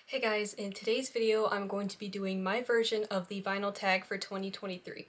Hey guys, in today's video I'm going to be doing my version of the vinyl tag for 2023.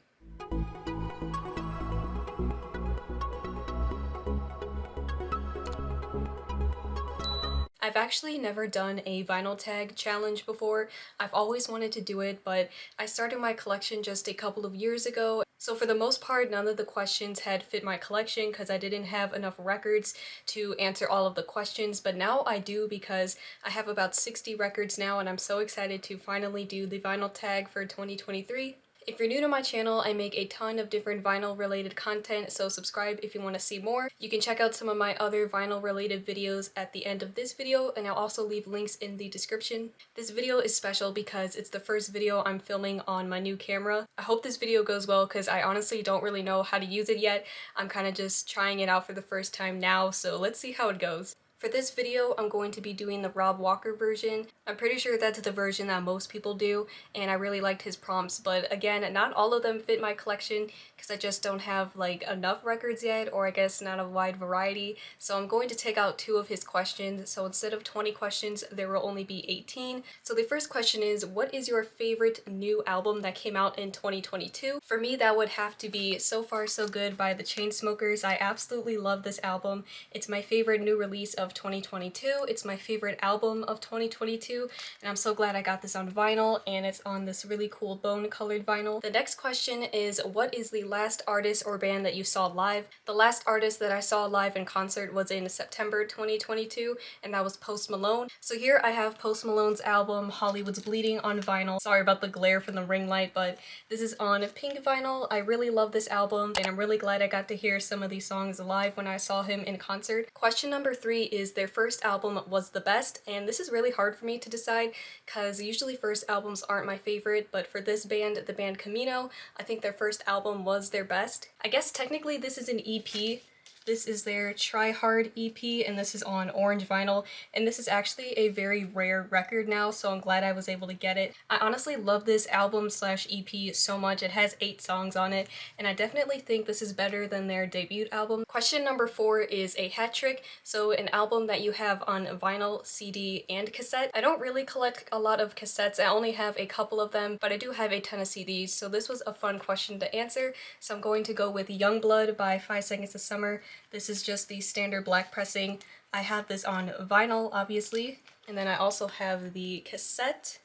I've actually never done a vinyl tag challenge before. I've always wanted to do it, but I started my collection just a couple of years ago. So for the most part, none of the questions had fit my collection because I didn't have enough records to answer all of the questions, but now I do because I have about 60 records now and I'm so excited to finally do the vinyl tag for 2023. If you're new to my channel, I make a ton of different vinyl related content, so subscribe if you want to see more. You can check out some of my other vinyl related videos at the end of this video, and I'll also leave links in the description. This video is special because it's the first video I'm filming on my new camera. I hope this video goes well because I honestly don't really know how to use it yet. I'm kind of just trying it out for the first time now, so let's see how it goes. For this video, I'm going to be doing the Rob Walker version. I'm pretty sure that's the version that most people do, and I really liked his prompts, but again, not all of them fit my collection because I just don't have like enough records yet, or I guess not a wide variety. So I'm going to take out 2 of his questions. So instead of 20 questions, there will only be 18. So the first question is, what is your favorite new album that came out in 2022? For me, that would have to be So Far So Good by the Chainsmokers. I absolutely love this album. It's my favorite new release of 2022. It's my favorite album of 2022, and I'm so glad I got this on vinyl, and it's on this really cool bone colored vinyl. The next question is, what is the last artist or band that you saw live? The last artist that I saw live in concert was in September 2022, and that was Post Malone. So here I have Post Malone's album Hollywood's Bleeding on vinyl. Sorry about the glare from the ring light, but this is on pink vinyl. I really love this album, and I'm really glad I got to hear some of these songs live when I saw him in concert. Question number 3 is, their first album was the best, and this is really hard for me to decide because usually first albums aren't my favorite, but for this band, the band Camino, I think their first album was their best. I guess technically this is an EP. This is their Try Hard EP, and this is on orange vinyl, and this is actually a very rare record now, so I'm glad I was able to get it. I honestly love this album slash EP so much. It has 8 songs on it, and I definitely think this is better than their debut album. Question number 4 is a hat trick, so an album that you have on vinyl, CD, and cassette. I don't really collect a lot of cassettes. I only have a couple of them, but I do have a ton of CDs, so this was a fun question to answer, so I'm going to go with Youngblood by 5 Seconds of Summer. This is just the standard black pressing. I have this on vinyl, obviously, and then I also have the cassette.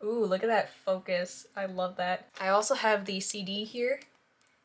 Ooh, look at that focus. I love that. I also have the CD here.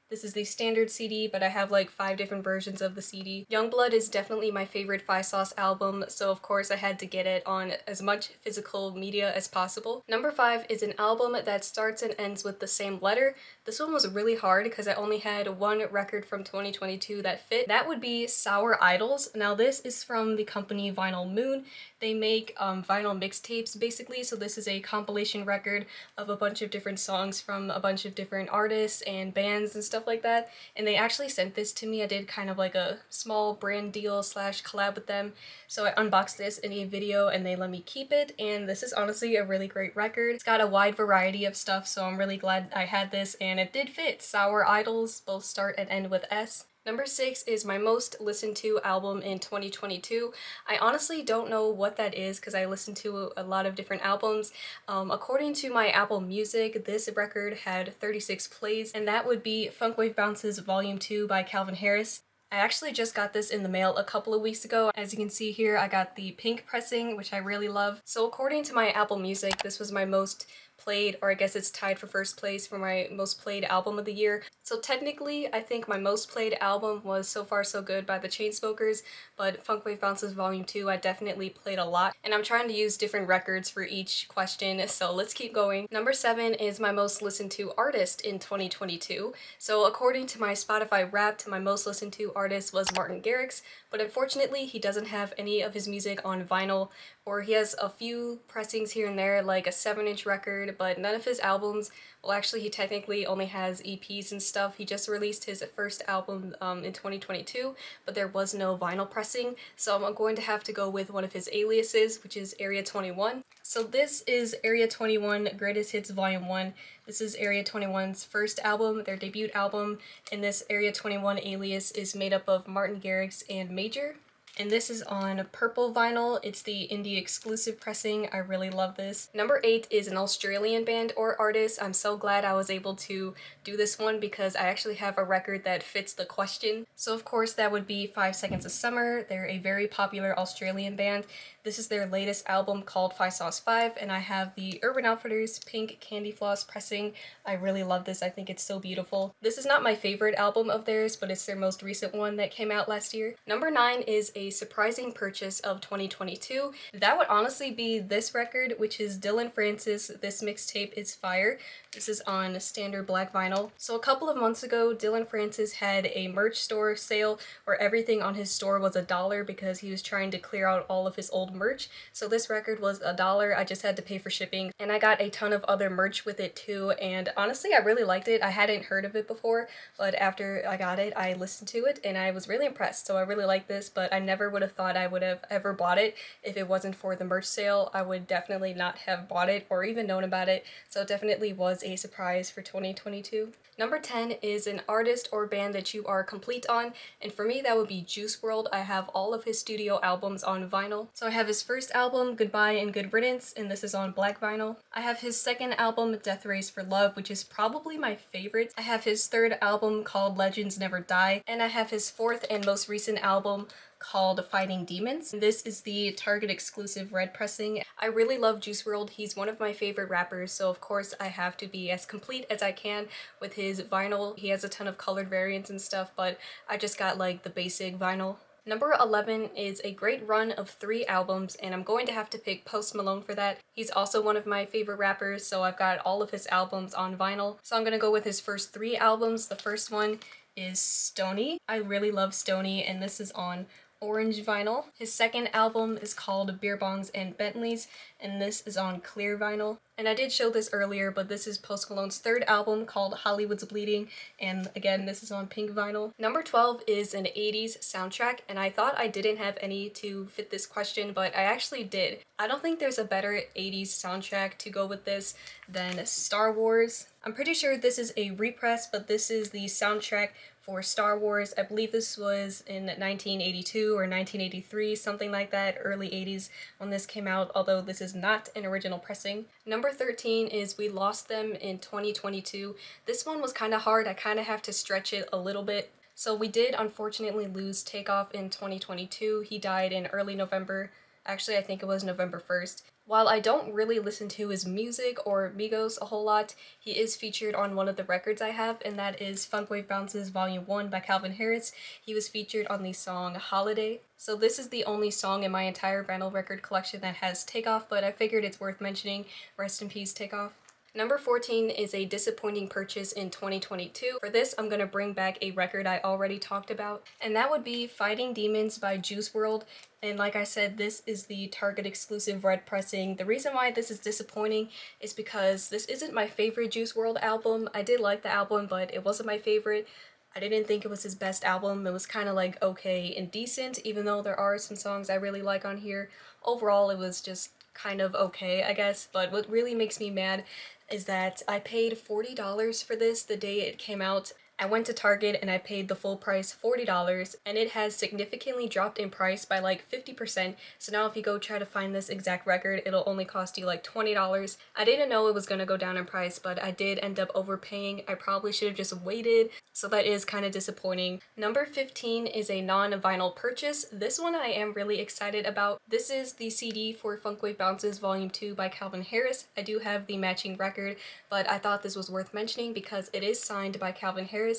This is the standard CD, but I have like 5 different versions of the CD. Youngblood is definitely my favorite 5 Sauce album, so of course I had to get it on as much physical media as possible. Number 5 is an album that starts and ends with the same letter. This one was really hard because I only had 1 record from 2022 that fit. That would be Sour Idols. Now this is from the company Vinyl Moon. They make vinyl mixtapes basically, so this is a compilation record of a bunch of different songs from a bunch of different artists and bands and stuff like that, and they actually sent this to me. I did kind of like a small brand deal slash collab with them, so I unboxed this in a video and they let me keep it, and this is honestly a really great record. It's got a wide variety of stuff, so I'm really glad I had this, and it did fit. Sour Idols both start and end with S. Number 6 is my most listened to album in 2022. I honestly don't know what that is because I listened to a lot of different albums. According to my Apple Music, this record had 36 plays, and that would be Funkwave Bounce's Volume 2 by Calvin Harris. I actually just got this in the mail a couple of weeks ago. As you can see here, I got the pink pressing, which I really love. So according to my Apple Music, this was my most played, or I guess it's tied for first place for my most played album of the year. So technically, I think my most played album was So Far So Good by the Chainsmokers, but Funkwave Bounce's Volume 2 I definitely played a lot, and I'm trying to use different records for each question, so let's keep going. Number 7 is my most listened to artist in 2022. So according to my Spotify Wrapped, my most listened to artist was Martin Garrix, but unfortunately he doesn't have any of his music on vinyl, or he has a few pressings here and there, like a 7-inch record, but none of his albums. Well, actually he technically only has EPs and stuff. He just released his first album in 2022, but there was no vinyl pressing, so I'm going to have to go with one of his aliases, which is Area 21. So this is Area 21 Greatest Hits Volume 1. This is Area 21's first album, their debut album, and this Area 21 alias is made up of Martin Garrix and Major. and this is on purple vinyl. It's the indie exclusive pressing. I really love this. Number 8 is an Australian band or artist. I'm so glad I was able to do this one because I actually have a record that fits the question. So of course that would be 5 Seconds of Summer. They're a very popular Australian band. This is their latest album called 5 Sauce 5, and I have the Urban Outfitters pink candy floss pressing. I really love this. I think it's so beautiful. This is not my favorite album of theirs, but it's their most recent one that came out last year. Number 9 is a surprising purchase of 2022. That would honestly be this record, which is Dylan Francis, This Mixtape Is Fire. This is on standard black vinyl. So a couple of months ago, Dylan Francis had a merch store sale where everything on his store was $1 because he was trying to clear out all of his old merch. So this record was $1. I just had to pay for shipping, and I got a ton of other merch with it too, and honestly I really liked it. I hadn't heard of it before, but after I got it, I listened to it and I was really impressed. So I really like this, but I never would have thought I would have ever bought it if it wasn't for the merch sale. I would definitely not have bought it or even known about it, so it definitely was a surprise for 2022. Number 10 is an artist or band that you are complete on, and for me that would be Juice WRLD. I have all of his studio albums on vinyl. So I have his first album, Goodbye and Good Riddance, and this is on black vinyl. I have his second album, Death Race for Love, which is probably my favorite. I have his third album called Legends Never Die, and I have his fourth and most recent album called Fighting Demons. This is the Target exclusive red pressing. I really love Juice WRLD. He's one of my favorite rappers, so of course I have to be as complete as I can with his vinyl. He has a ton of colored variants and stuff, but I just got like the basic vinyl. Number 11 is a great run of 3 albums, and I'm going to have to pick Post Malone for that. He's also one of my favorite rappers, so I've got all of his albums on vinyl. So I'm gonna go with his first 3 albums. The first one is Stoney. I really love Stoney, and this is on orange vinyl. His second album is called Beer Bongs and Bentleys, and this is on clear vinyl. And I did show this earlier, but this is Post Malone's third album called Hollywood's Bleeding, and again, this is on pink vinyl. Number 12 is an 80s soundtrack, and I thought I didn't have any to fit this question, but I actually did. I don't think there's a better 80s soundtrack to go with this than Star Wars. I'm pretty sure this is a repress, but this is the soundtrack for Star Wars. I believe this was in 1982 or 1983, something like that, early 80s when this came out, although this is not an original pressing. Number 13 is We Lost Them in 2022. This one was kind of hard. I kind of have to stretch it a little bit. So we did unfortunately lose Takeoff in 2022. He died in early November. Actually, I think it was November 1st. While I don't really listen to his music or Migos a whole lot, he is featured on one of the records I have, and that is Funkwave Bounces Volume 1 by Calvin Harris. He was featured on the song Holiday. So this is the only song in my entire vinyl record collection that has Takeoff, but I figured it's worth mentioning. Rest in peace, Takeoff. Number 14 is a disappointing purchase in 2022. For this, I'm going to bring back a record I already talked about, and that would be Fighting Demons by Juice WRLD. And like I said, this is the Target exclusive red pressing. The reason why this is disappointing is because this isn't my favorite Juice WRLD album. I did like the album, but it wasn't my favorite. I didn't think it was his best album. It was kind of like okay and decent, even though there are some songs I really like on here. Overall, it was just kind of okay, I guess. But what really makes me mad is that I paid $40 for this the day it came out. I went to Target and I paid the full price, $40, and it has significantly dropped in price by like 50%. So now if you go try to find this exact record, it'll only cost you like $20. I didn't know it was gonna go down in price, but I did end up overpaying. I probably should have just waited, so that is kind of disappointing. Number 15 is a non-vinyl purchase. This one I am really excited about. This is the CD for Funkwave Bounces Volume 2 by Calvin Harris. I do have the matching record, but I thought this was worth mentioning because it is signed by Calvin Harris.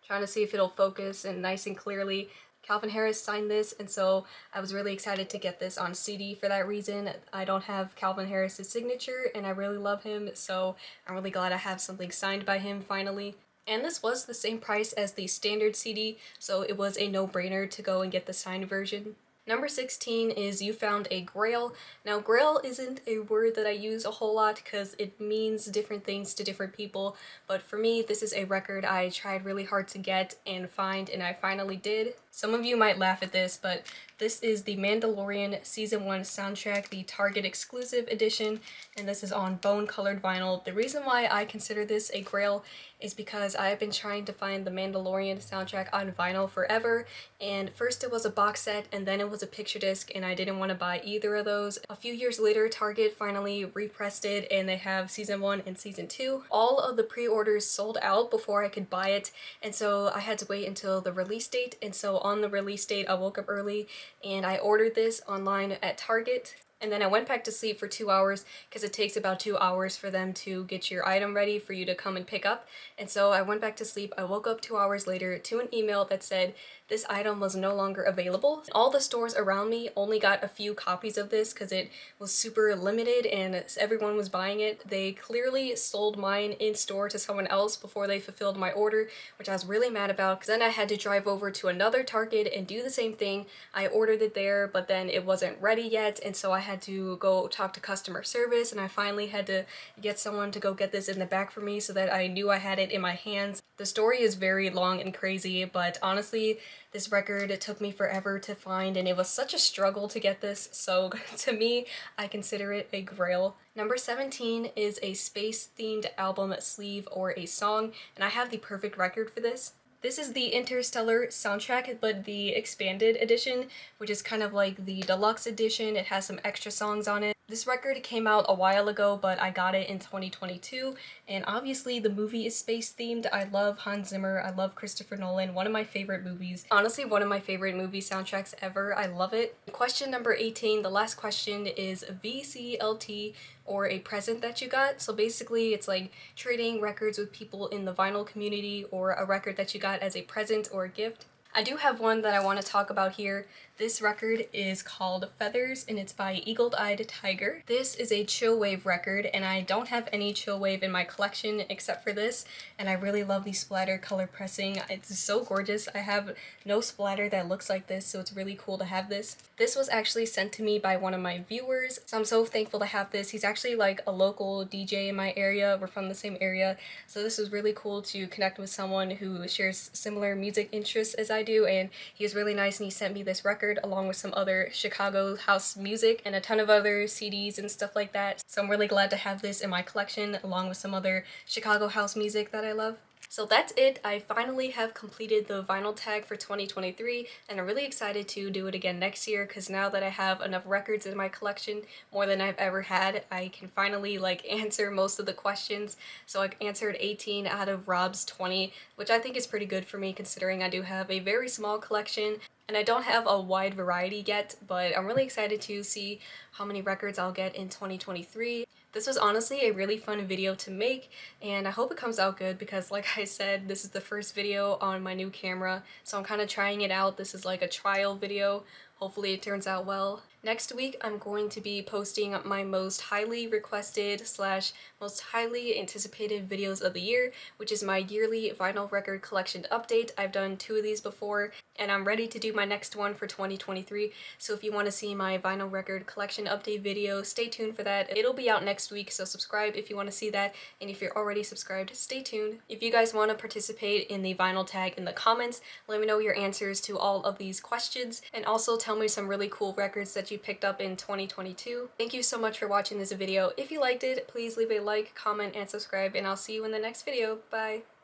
Trying to see if it'll focus and nice and clearly. Calvin Harris signed this, and so I was really excited to get this on CD for that reason. I don't have Calvin Harris's signature, and I really love him, so I'm really glad I have something signed by him finally. And this was the same price as the standard CD, so it was a no-brainer to go and get the signed version. Number 16 is You Found a Grail. Now, grail isn't a word that I use a whole lot because it means different things to different people, but for me, this is a record I tried really hard to get and find, and I finally did. Some of you might laugh at this, but this is the Mandalorian Season 1 soundtrack, the Target exclusive edition, and this is on bone-colored vinyl. The reason why I consider this a grail is because I have been trying to find the Mandalorian soundtrack on vinyl forever, and first it was a box set and then it was a picture disc, and I didn't want to buy either of those. A few years later, Target finally repressed it and they have Season 1 and Season 2. All of the pre-orders sold out before I could buy it, and so I had to wait until the release date, and so on the release date I woke up early and I ordered this online at Target. And then I went back to sleep for 2 hours because it takes about 2 hours for them to get your item ready for you to come and pick up. And so I went back to sleep. I woke up 2 hours later to an email that said this item was no longer available. All the stores around me only got a few copies of this because it was super limited and everyone was buying it. They clearly sold mine in store to someone else before they fulfilled my order, which I was really mad about because then I had to drive over to another Target and do the same thing. I ordered it there, but then it wasn't ready yet, and so I had to go talk to customer service, and I finally had to get someone to go get this in the back for me so that I knew I had it in my hands. The story is very long and crazy, but honestly, this record, it took me forever to find, and it was such a struggle to get this, so to me, I consider it a grail. Number 17 is a space-themed album sleeve or a song, and I have the perfect record for this. This is the Interstellar soundtrack, but the expanded edition, which is kind of like the deluxe edition. It has some extra songs on it. This record came out a while ago, but I got it in 2022, and obviously the movie is space themed. I love Hans Zimmer, I love Christopher Nolan, one of my favorite movies. Honestly, one of my favorite movie soundtracks ever. I love it. Question number 18, the last question, is VCLT or a present that you got. So basically it's like trading records with people in the vinyl community or a record that you got as a present or a gift. I do have one that I want to talk about here. This record is called Feathers and it's by Eagle-Eyed Tiger. This is a chill wave record and I don't have any chill wave in my collection except for this, and I really love the splatter color pressing. It's so gorgeous. I have no splatter that looks like this, so it's really cool to have this. This was actually sent to me by one of my viewers, so I'm so thankful to have this. He's actually like a local DJ in my area. We're from the same area, so this was really cool to connect with someone who shares similar music interests as I do, and he was really nice and he sent me this record along with some other Chicago house music and a ton of other CDs and stuff like that. So I'm really glad to have this in my collection along with some other Chicago house music that I love. So that's it. I finally have completed the vinyl tag for 2023, and I'm really excited to do it again next year because now that I have enough records in my collection, more than I've ever had, I can finally like answer most of the questions. So I answered 18 out of Rob's 20, which I think is pretty good for me considering I do have a very small collection and I don't have a wide variety yet, but I'm really excited to see how many records I'll get in 2023. This was honestly a really fun video to make, and I hope it comes out good because like I said, this is the first video on my new camera, so I'm kind of trying it out. This is like a trial video. Hopefully it turns out well. Next week, I'm going to be posting my most highly requested / most highly anticipated videos of the year, which is my yearly vinyl record collection update. I've done 2 of these before, and I'm ready to do my next one for 2023. So if you want to see my vinyl record collection update video, stay tuned for that. It'll be out next week, so subscribe if you want to see that, and if you're already subscribed, stay tuned. If you guys want to participate in the vinyl tag in the comments, let me know your answers to all of these questions, and also tell me some really cool records that you picked up in 2022. Thank you so much for watching this video. If you liked it, please leave a like, comment, and subscribe, and I'll see you in the next video. Bye!